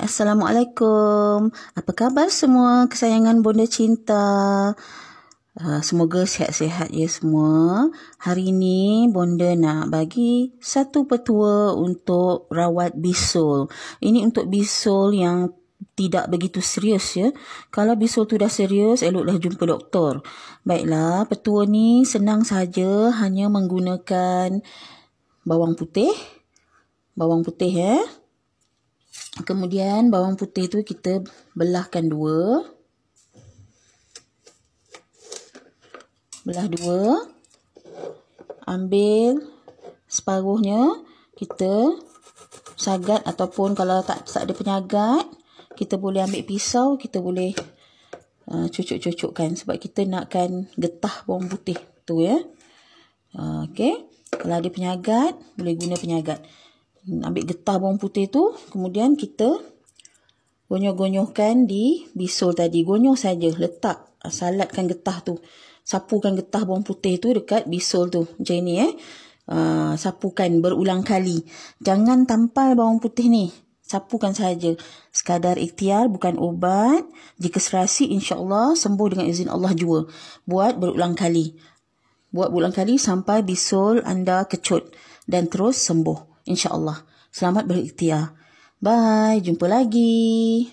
Assalamualaikum. Apa khabar semua kesayangan bonda cinta? Semoga sihat-sihat ya semua. Hari ini bonda nak bagi satu petua untuk rawat bisul. Ini untuk bisul yang tidak begitu serius ya. Kalau bisul tu dah serius, eloklah jumpa doktor. Baiklah, petua ni senang saja, hanya menggunakan bawang putih. Bawang putih ya. Kemudian bawang putih tu kita belahkan dua. Belah dua. Ambil separuhnya, kita sagat, ataupun kalau tak ada penyagat, kita boleh ambil pisau, kita boleh cucuk-cucukkan sebab kita nakkan getah bawang putih tu ya. Okey. Kalau ada penyagat, boleh guna penyagat. Ambil getah bawang putih tu, kemudian kita gonyoh-gonyohkan di bisul tadi. Gonyoh saja, letak, salatkan getah tu. Sapukan getah bawang putih tu dekat bisul tu. Macam ini sapukan berulang kali. Jangan tampal bawang putih ni. Sapukan saja. Sekadar ikhtiar, bukan ubat. Jika serasi, insya-Allah sembuh dengan izin Allah jua. Buat berulang kali. Buat berulang kali sampai bisul anda kecut dan terus sembuh. InsyaAllah. Selamat berikhtiar. Bye. Jumpa lagi.